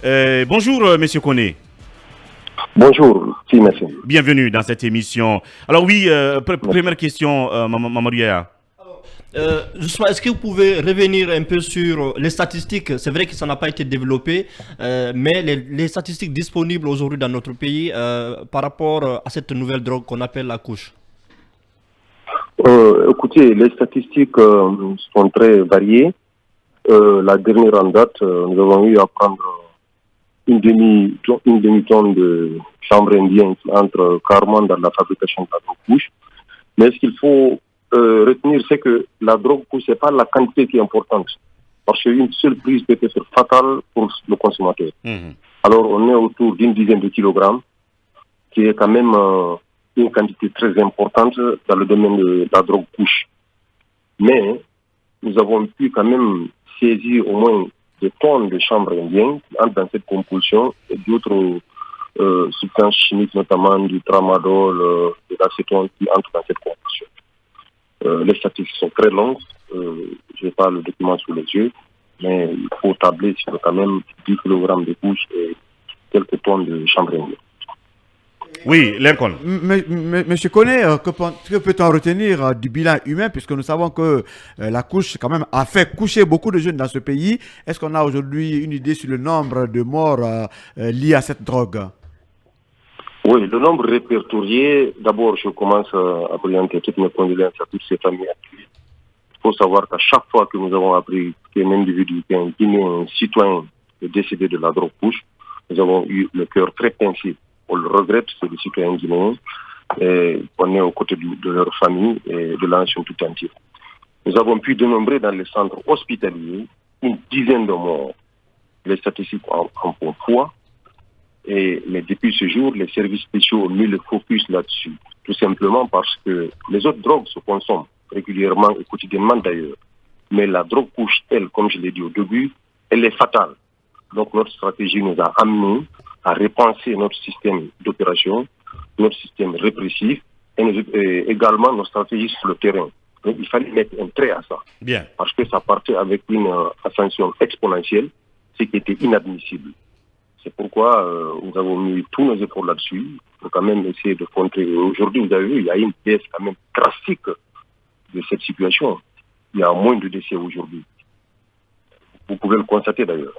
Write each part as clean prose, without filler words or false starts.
Bonjour, Monsieur Koné. Bonjour, si, merci. Bienvenue dans cette émission. Alors oui, première question, Mamadou Yaya. Justement, est-ce que vous pouvez revenir un peu sur les statistiques? C'est vrai que ça n'a pas été développé, mais les statistiques disponibles aujourd'hui dans notre pays par rapport à cette nouvelle drogue qu'on appelle la couche. Écoutez, les statistiques sont très variées. La dernière en date, nous avons eu à prendre une demi-tonne de chanvre indien qui entre carrément dans la fabrication de la drogue couche. Mais ce qu'il faut retenir, c'est que la drogue couche, ce n'est pas la quantité qui est importante. Parce qu'une seule prise peut être fatale pour le consommateur. Alors, on est autour d'une dizaine de kilogrammes, qui est quand même une quantité très importante dans le domaine de la drogue couche. Mais nous avons pu quand même saisir au moins des tonnes de chanvre indien qui entrent dans cette composition et d'autres substances chimiques, notamment du tramadol, de l'acétone qui entrent dans cette composition. Les statistiques sont très longues, je n'ai pas le document sous les yeux, mais il faut tabler sur quand même 10 kg de couche et quelques tonnes de chanvre indien. Oui, Lincoln. Monsieur Koné, que peut-on retenir du bilan humain, puisque nous savons que la couche quand même a fait coucher beaucoup de jeunes dans ce pays. Est-ce qu'on a aujourd'hui une idée sur le nombre de morts liés à cette drogue? Oui, le nombre répertorié, d'abord je commence à présenter toutes mes condoléances à toutes ces familles. Il faut savoir qu'à chaque fois que nous avons appris qu'un individu, qu'un Guinéen, un citoyen est décédé de la drogue couche, nous avons eu le cœur très pincé. On le regrette, c'est des citoyens guinéens. Et on est aux côtés de leur famille et de la nation tout entière. Nous avons pu dénombrer dans les centres hospitaliers une dizaine de morts. Les statistiques en font foi. Mais depuis ce jour, les services spéciaux ont mis le focus là-dessus. Tout simplement parce que les autres drogues se consomment régulièrement et quotidiennement d'ailleurs. Mais la drogue couche, elle, comme je l'ai dit au début, elle est fatale. Donc notre stratégie nous a amenés à repenser notre système d'opération, notre système répressif et également nos stratégies sur le terrain. Donc il fallait mettre un trait à ça. Bien. Parce que ça partait avec une ascension exponentielle, ce qui était inadmissible. C'est pourquoi nous avons mis tous nos efforts là-dessus pour quand même essayer de contrer. Aujourd'hui, vous avez vu, il y a une baisse quand même drastique de cette situation. Il y a moins de décès aujourd'hui. Vous pouvez le constater d'ailleurs.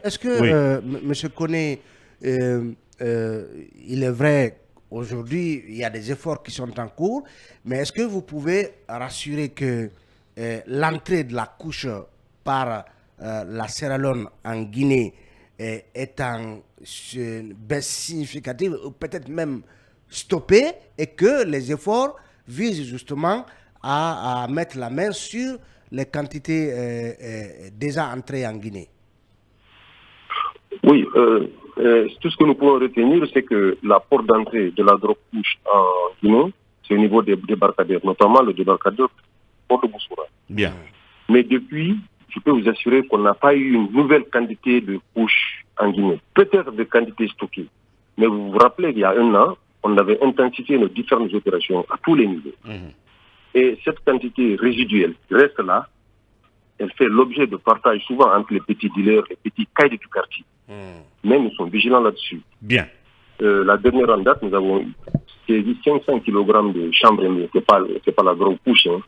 Est-ce que, Monsieur Koné, il est vrai, aujourd'hui, il y a des efforts qui sont en cours, mais est-ce que vous pouvez rassurer que l'entrée de la couche par la Sierra Leone en Guinée est en baisse significative, ou peut-être même stoppée, et que les efforts visent justement à mettre la main sur les quantités déjà entrées en Guinée? Oui, tout ce que nous pouvons retenir, c'est que la porte d'entrée de la drogue couche en Guinée, c'est au niveau des débarcadères, notamment le débarcadère Port de Boussoura. Bien. Mais depuis, je peux vous assurer qu'on n'a pas eu une nouvelle quantité de couches en Guinée. Peut-être des quantités stockées. Mais vous vous rappelez, il y a un an, on avait intensifié nos différentes opérations à tous les niveaux. Et cette quantité résiduelle qui reste là, elle fait l'objet de partage souvent entre les petits dealers, les petits caïds du quartier. Mais nous sommes vigilants là-dessus. Bien. La dernière en date, nous avons saisi 500 kg de chanvre indien. Ce n'est pas la drogue couche, hein.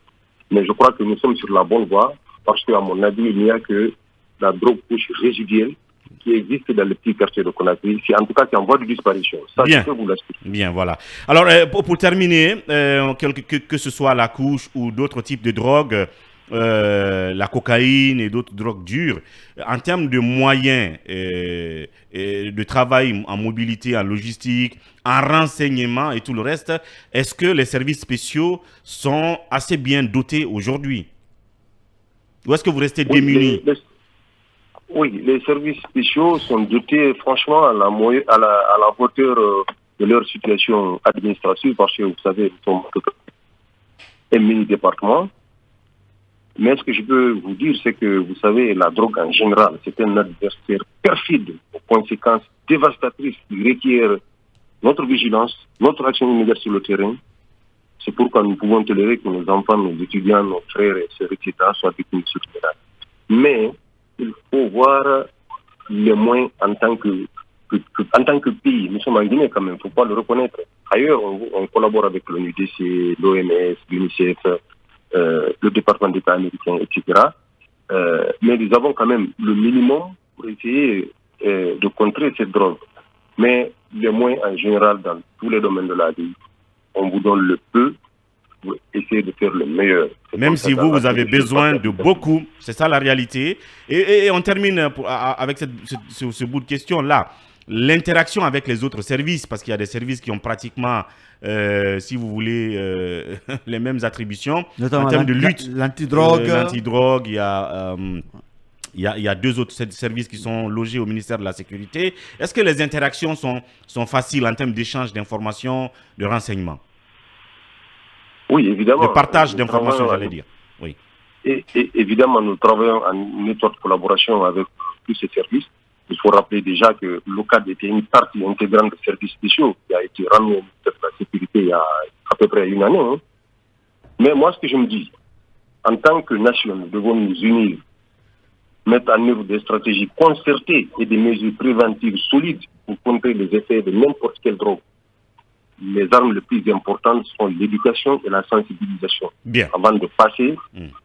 Mais je crois que nous sommes sur la bonne voie parce qu'à mon avis, il n'y a que la drogue couche résiduelle qui existe dans les petits quartiers de Conakry, en tout cas qui est en voie de disparition. Ça, Bien. je peux vous l'assurer. Bien, voilà. Alors, pour terminer, que ce soit la couche ou d'autres types de drogues, la cocaïne et d'autres drogues dures, en termes de moyens de travail en mobilité, en logistique, en renseignement et tout le reste, est-ce que les services spéciaux sont assez bien dotés aujourd'hui? Ou est-ce que vous restez démunis? Oui, les services spéciaux sont dotés franchement à la hauteur de leur situation administrative parce que vous savez, nous sommes un mini-département. Mais ce que je peux vous dire, c'est que vous savez, la drogue en général, c'est un adversaire perfide aux conséquences dévastatrices qui requiert notre vigilance, notre action immédiate sur le terrain. C'est pourquoi nous pouvons tolérer que nos enfants, nos étudiants, nos frères et sœurs, etc., soient victimes de ce phénomène. Mais il faut voir les moins en tant que pays. Nous sommes en Guinée quand même, il ne faut pas le reconnaître. Ailleurs, on collabore avec l'ONUDC, l'OMS, l'UNICEF, le département d'État américain, etc. Mais nous avons quand même le minimum pour essayer de contrer cette drogue. Mais les moins en général dans tous les domaines de la vie, on vous donne le peu pour essayer de faire le meilleur. Même si vous avez besoin de beaucoup, c'est ça la réalité. Et on termine avec ce bout de question-là. L'interaction avec les autres services, parce qu'il y a des services qui ont pratiquement, si vous voulez, les mêmes attributions. Notamment en termes de lutte. L'antidrogue. L'antidrogue, il y a 2 autres services qui sont logés au ministère de la Sécurité. Est-ce que les interactions sont faciles en termes d'échange d'informations, de renseignements? Oui, évidemment. De partage d'informations, j'allais dire. Oui. Et évidemment, nous travaillons en étroite collaboration avec tous ces services. Il faut rappeler déjà que l'OCAD était une partie intégrante des services spéciaux qui a été ramenée au ministère de la Sécurité il y a à peu près une année. Hein. Mais moi, ce que je me dis, en tant que nation, nous devons nous unir, mettre en œuvre des stratégies concertées et des mesures préventives solides pour contrer les effets de n'importe quelle drogue. Les armes les plus importantes sont l'éducation et la sensibilisation. Bien. Avant de passer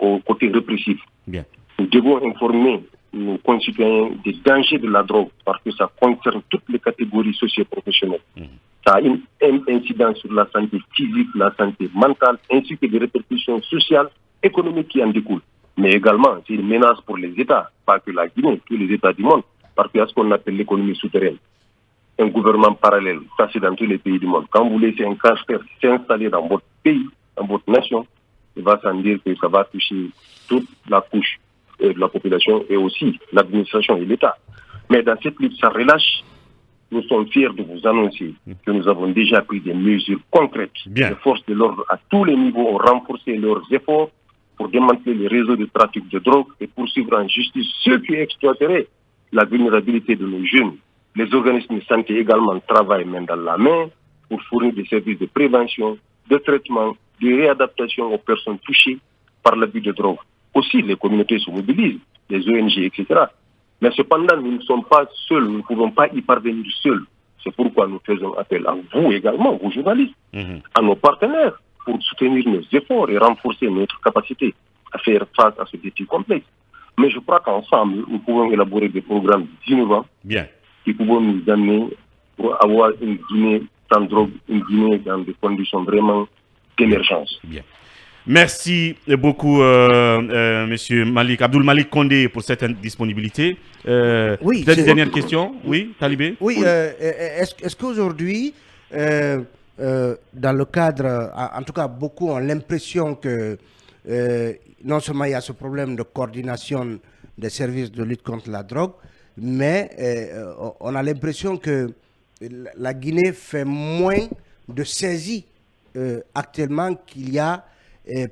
au côté répressif. Bien. Nous devons informer nos concitoyens des dangers de la drogue parce que ça concerne toutes les catégories socio-professionnelles. Ça a une incidence sur la santé physique, la santé mentale, ainsi que des répercussions sociales, économiques qui en découlent. Mais également, c'est une menace pour les États, pas que la Guinée, tous les États du monde, parce qu'il y a ce qu'on appelle l'économie souterraine. Un gouvernement parallèle, ça c'est dans tous les pays du monde. Quand vous laissez un casse-tête s'installer dans votre pays, dans votre nation, il va sans dire que ça va toucher toute la couche de la population et aussi l'administration et l'État. Mais dans cette lutte, ça relâche. Nous sommes fiers de vous annoncer que nous avons déjà pris des mesures concrètes. Bien. Les forces de l'ordre à tous les niveaux ont renforcé leurs efforts pour démanteler les réseaux de trafic de drogue et poursuivre en justice ceux qui exploiteraient la vulnérabilité de nos jeunes. Les organismes de santé également travaillent main dans la main pour fournir des services de prévention, de traitement, de réadaptation aux personnes touchées par l'abus de drogue. Aussi, les communautés se mobilisent, les ONG, etc. Mais cependant, nous ne sommes pas seuls, nous ne pouvons pas y parvenir seuls. C'est pourquoi nous faisons appel à vous également, vous journalistes, à nos partenaires, pour soutenir nos efforts et renforcer notre capacité à faire face à ce défi complexe. Mais je crois qu'ensemble, nous pouvons élaborer des programmes innovants qui pourront nous amener pour avoir une Guinée sans drogue, une Guinée dans des conditions vraiment d'émergence. Bien. Merci beaucoup, Monsieur Malik, Abdoul Malik Condé, pour cette disponibilité. Oui, peut-être une dernière question? Oui, Talibé? Oui, est-ce qu'aujourd'hui, dans le cadre, en tout cas, beaucoup ont l'impression que non seulement il y a ce problème de coordination des services de lutte contre la drogue, mais on a l'impression que la Guinée fait moins de saisies actuellement qu'il y a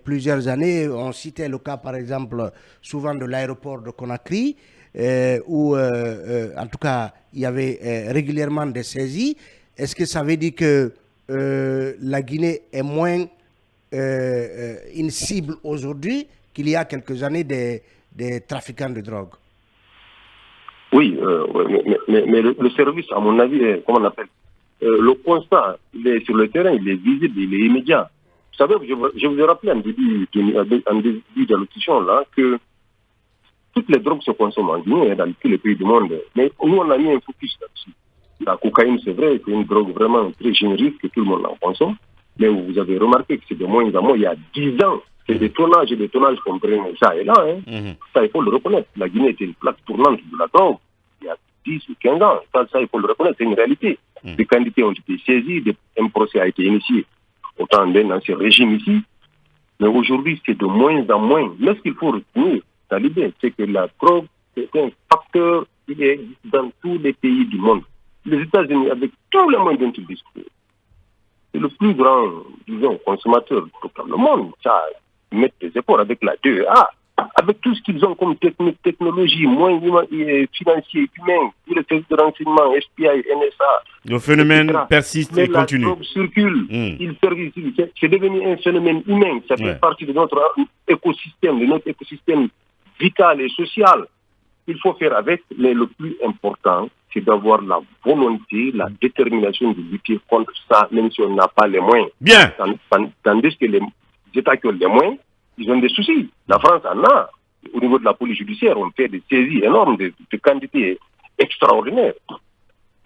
plusieurs années. On citait le cas, par exemple, souvent de l'aéroport de Conakry, où, en tout cas, il y avait régulièrement des saisies. Est-ce que ça veut dire que la Guinée est moins une cible aujourd'hui qu'il y a quelques années des trafiquants de drogue? Oui, mais le service, à mon avis, comment on appelle, le constat, il est sur le terrain, il est visible, il est immédiat. Vous savez, je vous ai rappelé en début de l'audition là que toutes les drogues se consomment en Guinée, dans tous les pays du monde. Mais nous, on a mis un focus là-dessus. La cocaïne, c'est vrai, c'est une drogue vraiment très générique, que tout le monde en consomme. Mais vous avez remarqué que c'est de moins en moins, il y a 10 ans, c'est des tonnages et des tonnages qu'on prenait ça et là. Hein. Ça, il faut le reconnaître. La Guinée était une plaque tournante de la drogue il y a 10 ou 15 ans. Ça, il faut le reconnaître, c'est une réalité. Des quantités ont été saisies, un procès a été initié au temps d'un ancien régime ici. Mais aujourd'hui, c'est de moins en moins. Mais ce qu'il faut retenir, Talibé, c'est que la drogue, c'est un facteur qui existe dans tous les pays du monde. Les États-Unis, avec tous les moyens dont ils disposent, c'est le plus grand, disons, consommateur dans le monde. Ça, ils mettent des efforts avec la 2A, avec tout ce qu'ils ont comme technique, technologie, moyens financiers, humains, tous les services de renseignement, FBI, NSA. Le phénomène persiste et continue. La drogue circule, il persiste. C'est devenu un phénomène humain. Ça fait partie de notre écosystème vital et social. il faut faire avec, mais le plus important, c'est d'avoir la volonté, la détermination de lutter contre ça, même si on n'a pas les moyens. Bien. Tandis que les États qui ont les moyens, ils ont des soucis. La France en a. Au niveau de la police judiciaire, on fait des saisies énormes, de quantités extraordinaires.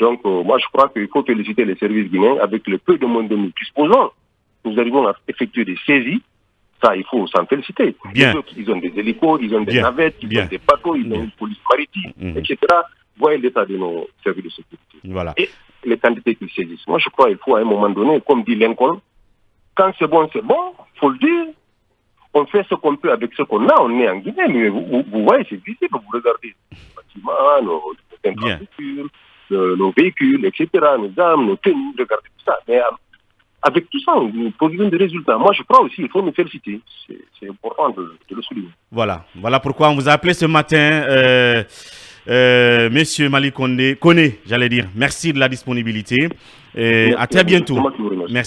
Donc, moi, je crois qu'il faut féliciter les services guinéens avec le peu de monde dont nous disposons. Nous arrivons à effectuer des saisies. Ça, il faut s'en féliciter. Bien. Les autres, ils ont des hélicos, ils ont des Bien. navettes, ils Bien. ont des bateaux, ils ont une police maritime, etc. Voyez l'état de nos services de sécurité. Voilà. Et les quantités qu'ils saisissent. Moi, je crois qu'il faut à un moment donné, comme dit Lincoln, quand c'est bon, il faut le dire. On fait ce qu'on peut avec ce qu'on a. On est en Guinée, mais vous voyez, c'est visible. Vous regardez les bâtiments, nos infrastructures, nos véhicules, etc., nos armes, nos tenues, regardez tout ça. Mais avec tout ça, nous produisons des résultats. Moi, je crois aussi qu'il faut nous féliciter. C'est important de le souligner. Voilà pourquoi on vous a appelé ce matin, Monsieur Mali Kone, j'allais dire. Merci de la disponibilité. À très bientôt. C'est moi qui vous remercie. Merci.